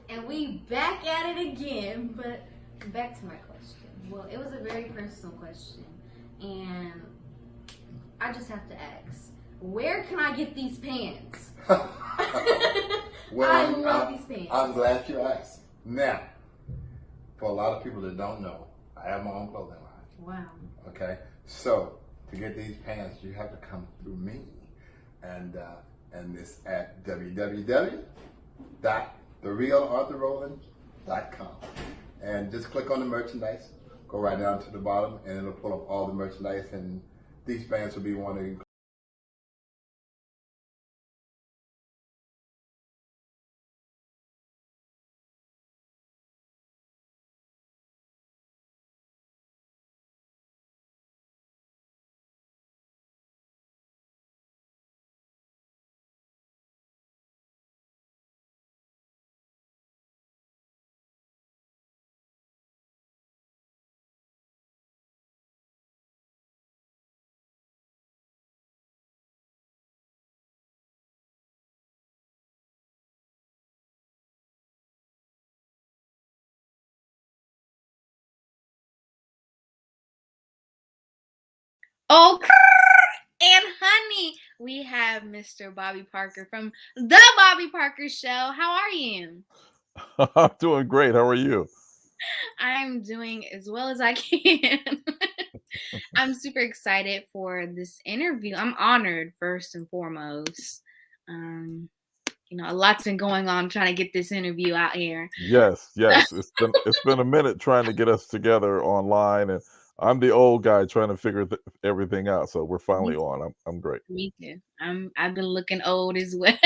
And we back at it again, but back to my question. Well, it was a very personal question, and I just have to ask, where can I get these pants? Well, I love these pants. I'm glad you asked. Now, for a lot of people that don't know, I have my own clothing line. Wow. Okay, so to get these pants, you have to come through me, and it's at www.therealarthurrowland.com, and just click on the merchandise. Go right down to the bottom, and it'll pull up all the merchandise, and these pants will be one of the. Oh, and honey, we have Mr. Bobby Parker from the Bobby Parker Show. How are you? I'm doing great. How are you? I'm doing as well as I can. I'm super excited for this interview. I'm honored, first and foremost. Um, a lot's been going on trying to get this interview out here. Yes, yes. It's been a minute trying to get us together online, and I'm the old guy trying to figure everything out. So we're finally on. I'm great. Me too. I've been looking old as well.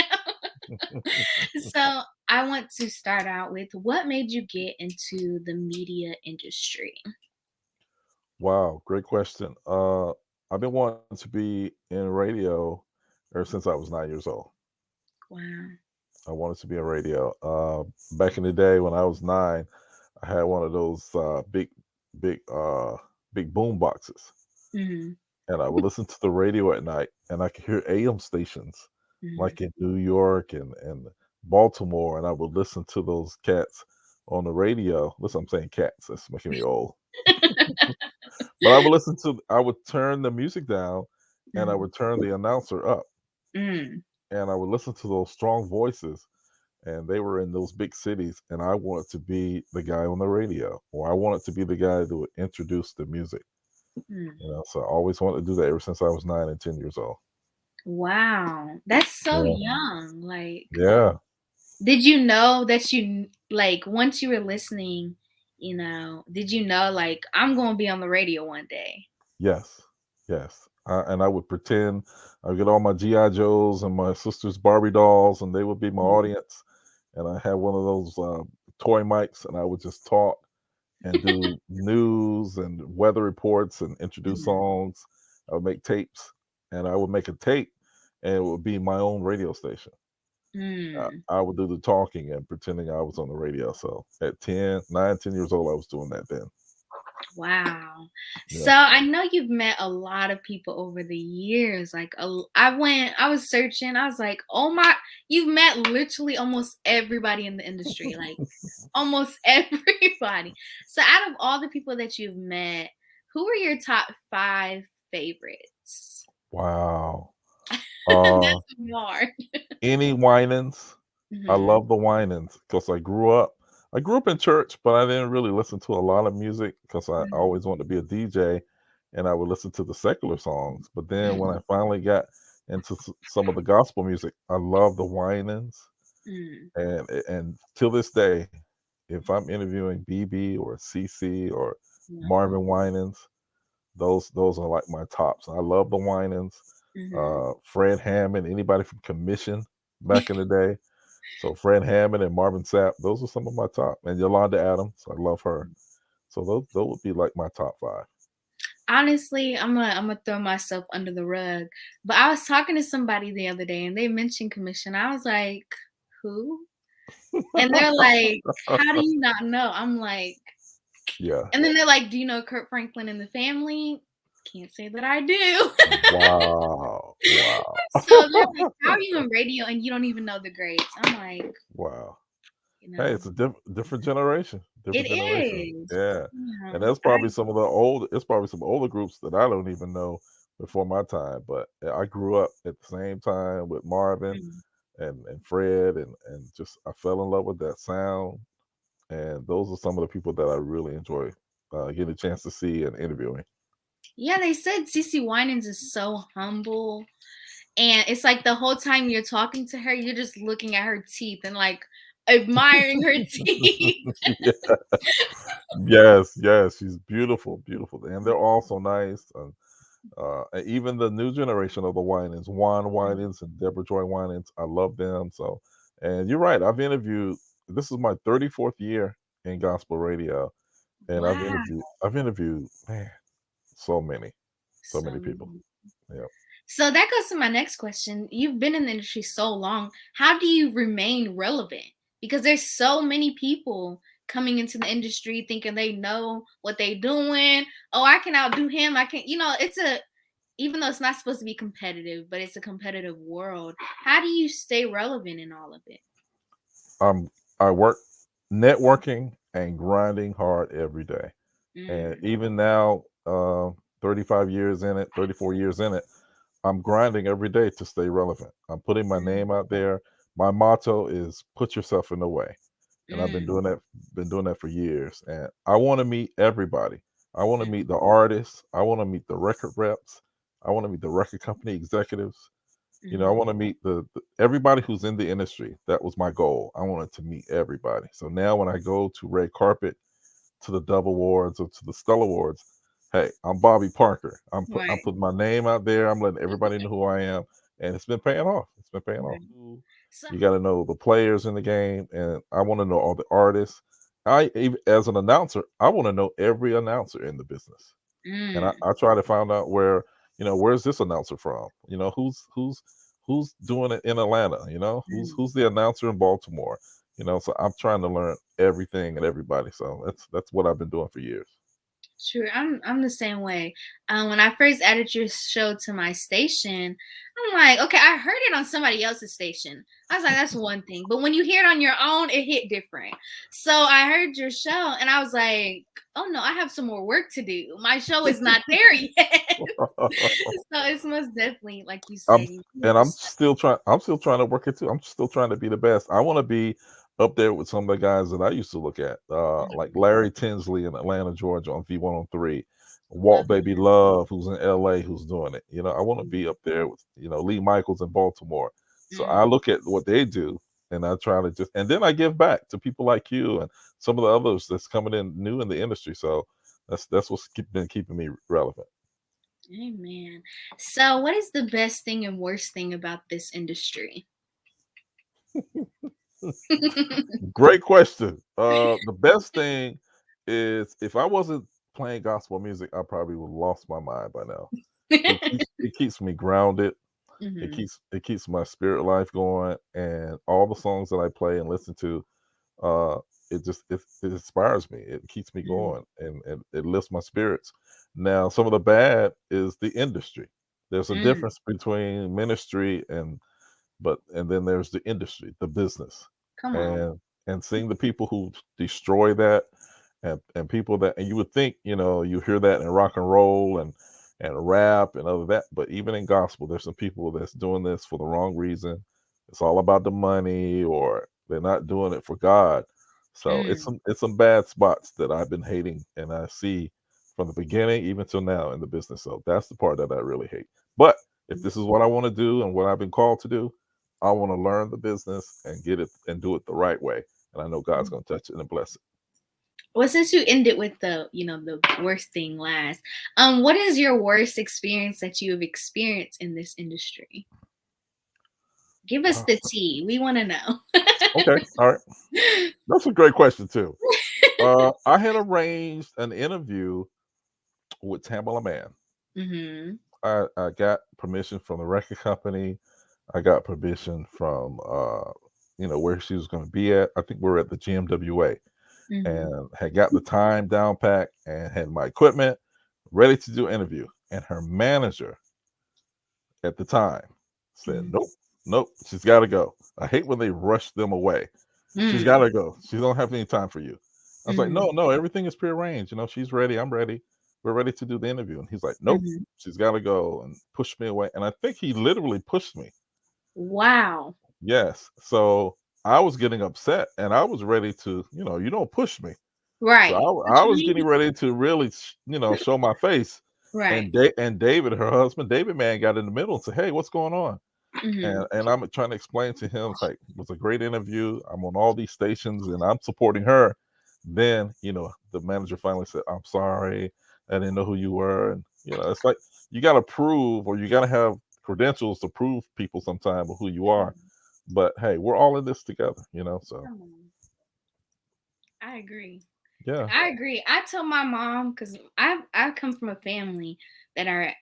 So I want to start out with, what made you get into the media industry? Wow, great question. I've been wanting to be in radio ever since I was 9 years old. Wow. I wanted to be in radio. Back in the day when I was 9, I had one of those big, big boom boxes, Hmm. and I would listen to the radio at night, and I could hear AM stations Hmm. like in New York and Baltimore, and I would listen to those cats on the radio. Listen, I'm saying cats. That's making me old. But I would turn the music down, and I would turn the announcer up, Mm. and I would listen to those strong voices, and they were in those big cities, and I wanted to be the guy on the radio, or I wanted to be the guy that would introduce the music. Mm. So I always wanted to do that ever since I was 9 and 10 years old. Wow, that's so Yeah. young. Like, Yeah. did you know that once you were listening, did you know, like, I'm gonna be on the radio one day? Yes. Yes. And I would pretend I would get all my GI Joes and my sister's Barbie dolls, and they would be my Mhm. audience. And I had one of those toy mics, and I would just talk and do news and weather reports and introduce Mhm. songs. I would make tapes, and I would make a tape, and it would be my own radio station. Mm. I would do the talking and pretending I was on the radio. So at 10 years old, I was doing that then. Wow. Yeah. So I know you've met a lot of people over the years. Like, I was searching. I was like, oh my, you've met literally almost everybody in the industry, like almost everybody. So out of all the people that you've met, who are your top 5 favorites? Wow. That's hard. Any Winans. I Hmm. love the Winans because I grew up in church, but I didn't really listen to a lot of music because I always wanted to be a DJ, and I would listen to the secular songs. But then when I finally got into some of the gospel music, I love the Winans, Mm. and till this day, if I'm interviewing BB or CC or Wow. Marvin Winans, those are like my tops. I love the Winans, Mhm. Fred Hammond, anybody from Commission back in the day. So Fred Hammond and Marvin Sapp, those are some of my top. And Yolanda Adams, I love her. So those would be like my top 5. Honestly, I'm gonna throw myself under the rug. But I was talking to somebody the other day and they mentioned Commission. I was like, who? And they're like, how do you not know? I'm like, Yeah. and then they're like, do you know Kurt Franklin and the Family? Can't say that I do. Wow. Wow. So they're like, how are you in radio and you don't even know the greats? I'm like, Wow. you Hey, know. it's a different generation, It different generation. is. Yeah, Yeah. and that's I probably some of the old. It's probably some older groups that I don't even know before my time. But I grew up at the same time with Marvin mm. and Fred, and just I fell in love with that sound. And those are some of the people that I really enjoy getting a chance to see and interviewing. Yeah, they said CC Winans is so humble. And it's like the whole time you're talking to her, you're just looking at her teeth and like admiring her teeth. Yeah. Yes, yes, she's beautiful, beautiful, and they're all so nice. And even the new generation of the Winans, Juan Winans and Deborah Joy Winans, I love them. So, and you're right. I've interviewed. This is my 34th year in gospel radio, and Wow. I've interviewed, man, so many, so So many people. Yeah. So that goes to my next question. You've been in the industry so long. How do you remain relevant? Because there's so many people coming into the industry thinking they know what they doing. Oh, I can outdo him. I can, it's a even though it's not supposed to be competitive, but it's a competitive world. How do you stay relevant in all of it? Um, I work networking and grinding hard every day. And Mm, even now, 35 years in it, 34 years in it, I'm grinding every day to stay relevant. I'm putting my mm, name out there. My motto is put yourself in the way. And I've mm, been doing that for years. And I want to meet everybody. I want to mm, meet the artists. I want to meet the record reps. I want to meet the record company executives. I mm, want to meet everybody who's in the industry. That was my goal. I wanted to meet everybody. So now when I go to red carpet, to the Dove Awards or to the Stella Awards, hey, I'm Bobby Parker. I'm right, putting my name out there. I'm letting everybody know who I am, and it's been paying off. It's been paying off. right. So, You got to know the players in the game, and I want to know all the artists. As an announcer, I want to know every announcer in the business, and mm, I try to find out where's this announcer from? Who's doing it in Atlanta? mm. Who's the announcer in Baltimore? So I'm trying to learn everything and everybody. So that's what I've been doing for years. Sure, I'm the same way. When I first added your show to my station, I'm like, okay, I heard it on somebody else's station. I was like, that's one thing, but when you hear it on your own, it hit different. So I heard your show, and I was like, oh no, I have some more work to do. My show is not there yet. So it's most definitely, like you I'm said, you and have to start. I'm still trying to work it too. I'm still trying to be the best. I want to be up there with some of the guys that I used to look at, like Larry Tinsley in Atlanta, Georgia on V103, Love Walt Baby Love, who's in LA, who's doing it. I want to it. be up there with, Lee Michaels in Baltimore. So Mm. I look at what they do and I try to and then I give back to people like you and some of the others that's coming in new in the industry. So that's what's been keeping me relevant. Amen. So, what is the best thing and worst thing about this industry? Great question. The best thing is if I wasn't playing gospel music, I probably would have lost my mind by now. It keeps me grounded. Mhm. It keeps my spirit life going, and all the songs that I play and listen to, uh, it inspires me. It keeps me Mm, going, and it lifts my spirits. Now, some of the bad is the industry. There's a mm, difference between ministry and then there's the industry, the business, come on. and seeing the people who destroy that, and people that, and you would think, you hear that in rock and roll and rap and other that, but even in gospel, there's some people that's doing this for the wrong reason. It's all about the money, or they're not doing it for God. So Mm, it's some bad spots that I've been hating, and I see from the beginning even till now in the business. So that's the part that I really hate. But if mm, this is what I want to do and what I've been called to do, I want to learn the business and get it and do it the right way. And I know God's mm. going to touch it and bless it. Well, since you ended with the worst thing last, what is your worst experience that you have experienced in this industry? Give us Uh, the tea. We want to know. okay. All right. That's a great question, too. I had arranged an interview with Tamala Man. Mhm. I got permission from the record company. I got permission from, where she was going to be at. I think we were at the GMWA, Mhm. and had got the time down pat and had my equipment ready to do interview. And her manager at the time said, Mhm. "Nope, nope, she's got to go." I hate when they rush them away. She's Mm, got to go. She don't have any time for you. I was like, mhm, no, no, everything is prearranged. She's ready. I'm ready. We're ready to do the interview. And he's like, nope, mhm. she's got to go, and pushed me away. And I think he literally pushed me. Wow. Yes. So I was getting upset, and I was ready to, you don't push me. So Right. I What you was getting mean? ready to really, show my face. Right. And David, her husband, David man, got in the middle and said, "Hey, what's going on?" Mhm. And I'm trying to explain to him, like, it was a great interview. I'm on all these stations, and I'm supporting her. Then, the manager finally said, "I'm sorry, I didn't know who you were." And it's like you got to prove, or you got to have credentials to prove people sometime of who you are. But hey, we're all in this together. So Come on. I agree. yeah. I agree. I tell my mom because I come from a family that are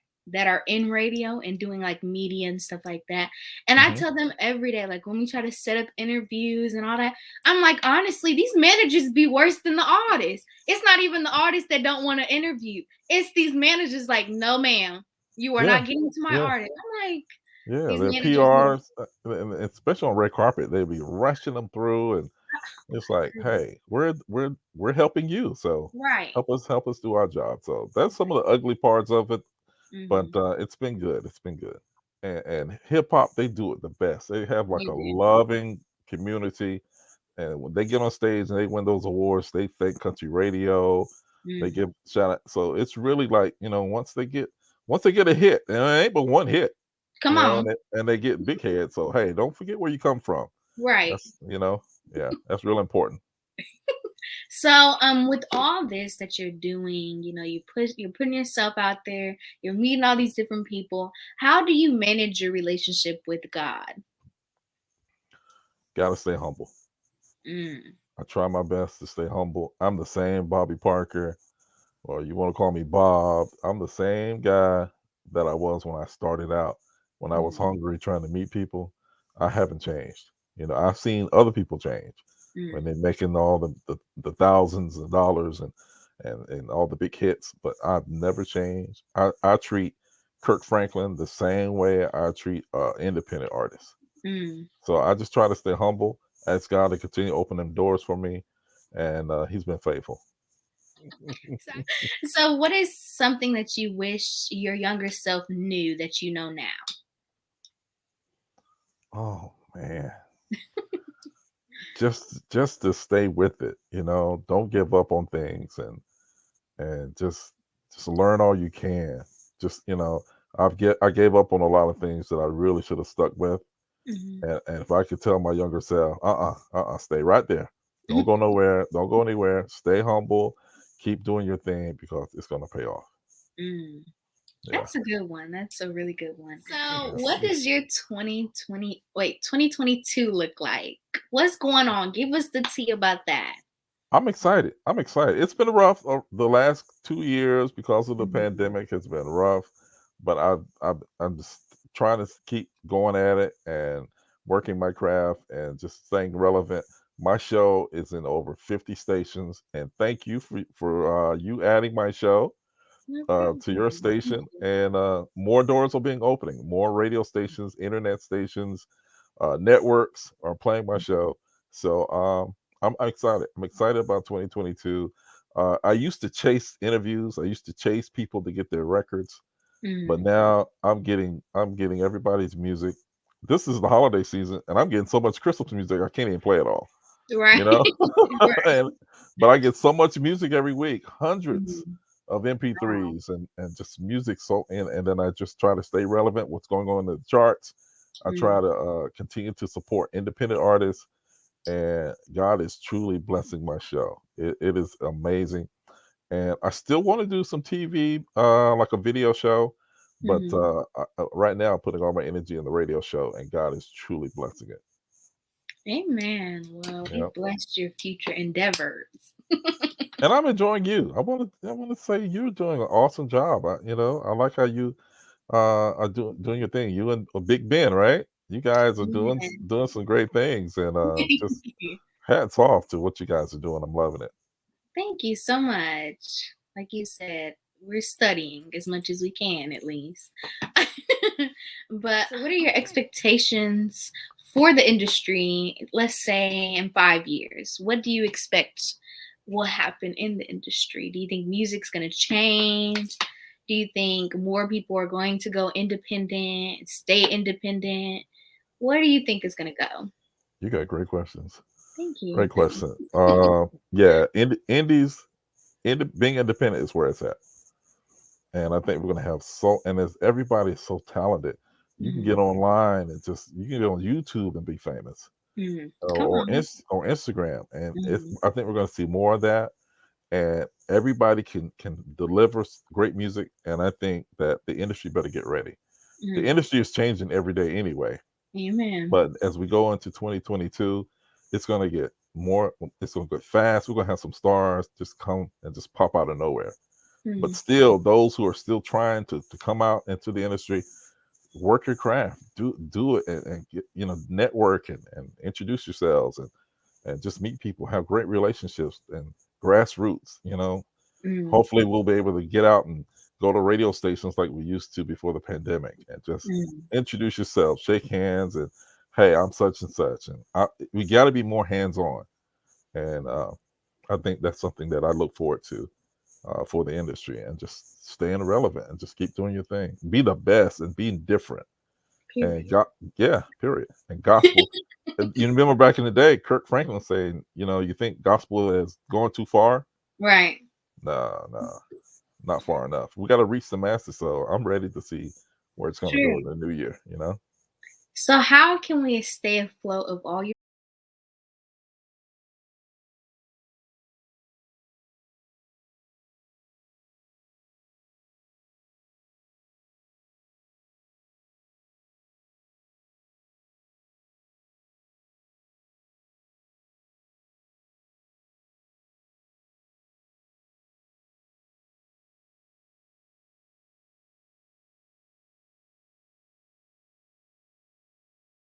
in radio and doing like media and stuff like that. And I Hmm. tell them every day, like when we try to set up interviews and all that, I'm like, honestly, these managers be worse than the artists. It's not even the artists that don't want to interview. It's these managers like, no, ma'am, you are Yeah. not getting to my Yeah. artist. I'm like, Yeah, these their managers need PRs, and especially on red carpet, they be rushing them through, and it's like, to hey, we're helping you, so right. help us do our job. So that's some of the ugly parts of it, but Mm-hmm. it's been good. It's been good. And hip hop, they do it the best. They have like They a do. loving community, and when they get on stage and they win those awards, they thank country radio. They Mm. give shout out. So it's really like, once they get a hit, and it ain't but one hit, Come on. and they get big heads. So hey, don't forget where you come from. Right. Yeah, that's real important. So, with all this that you're doing, you're putting yourself out there, you're meeting all these different people. How do you manage your relationship with God? Gotta stay humble. Mm, I try my best to stay humble. I'm the same Bobby Parker, or you want to call me Bob. I'm the same guy that I was when I started out, when I was mm, hungry trying to meet people. I haven't changed. I've seen other people change when mm, they're making all the thousands of dollars, and all the big hits, but I've never changed. I treat Kirk Franklin the same way I treat independent artists. mm. So I just try to stay humble, ask God to continue opening doors for me, and He's been faithful. So, so, what is something that you wish your younger self knew that you know now? Oh man, just to stay with it. Don't give up on things, and just learn all you can. Just I gave up on a lot of things that I really should have stuck with. Mhm. And if I could tell my younger self, stay right there. Don't go nowhere. Don't go anywhere. Stay humble. Keep doing your thing because it's gonna pay off. Mm. Yeah. That's a good one. That's a really good one. So, Yeah. what does your 2022 look like? What's going on? Give us the tea about that. I'm excited. I'm excited. It's been rough the last 2 years because of the Mhm. pandemic. It's been rough, but I'm just trying to keep going at it and working my craft and just staying relevant. My show is in over 50 stations, and thank you for you adding my show No to your problem. Thank station. you. And more doors are being opening. More radio stations, internet stations, networks are playing my show. So I'm excited. I'm excited about 2022. I used to chase interviews. I used to chase people to get their records, but Mm. now I'm getting everybody's music. This is the holiday season, and I'm getting so much Christmas music I can't even play it all. Right. You know, Right. and, but I get so much music every week, hundreds Mhm. of Wow. MP3s and just music. So and then I just try to stay relevant. What's going on in the charts? I try Mm. to continue to support independent artists, and God is truly blessing my show. It is amazing, and I still want to do some TV, like a video show, but Mhm. right now I'm putting all my energy in the radio show, and God is truly blessing it. Amen. Well, He Yeah, blessed your future endeavors. and I'm enjoying you. I want to say you're doing an awesome job. I like how you are doing your thing. You and Big Ben, right? You guys are Amen. doing some great things, and Thank just you. hats off to what you guys are doing. I'm loving it. Thank you so much. Like you said, we're studying as much as we can, at least. But so what are your expectations for the industry, let's say in 5 years, what do you expect will happen in the industry? Do you think music's going to change? Do you think more people are going to go independent, stay independent? Where do you think is going to go? You got great questions. Thank you. Great question. Yeah, indies, being independent is where it's at. And I think we're gonna have and as everybody is so talented, you can Mhm. get online and you can get on YouTube and be famous, Mhm. Come or on. or Instagram, and Mhm. I think we're gonna see more of that, and everybody can deliver great music, and I think that the industry better get ready. The Mhm. industry is changing every day anyway, Amen. but as we go into 2022, it's gonna get more. It's gonna get fast. We're gonna have some stars just come and just pop out of nowhere. But Mhm. still, those who are still trying to come out into the industry, work your craft, do it, and get, network and introduce yourselves, and just meet people, have great relationships and grassroots. Mhm. Hopefully, we'll be able to get out and go to radio stations like we used to before the pandemic, and just Mhm. introduce yourself, shake hands, and hey, I'm such and such, and we got to be more hands on, and I think that's something that I look forward to for the industry, and just staying relevant and just keep doing your thing. Be the best and being different. And Period. yeah, period. And gospel. And you remember back in the day, Kirk Franklin saying, you think gospel is going too far? Right. No, no, not far enough. We got to reach the masses. So I'm ready to see where it's going to go in True. the new year. So how can we stay afloat of all your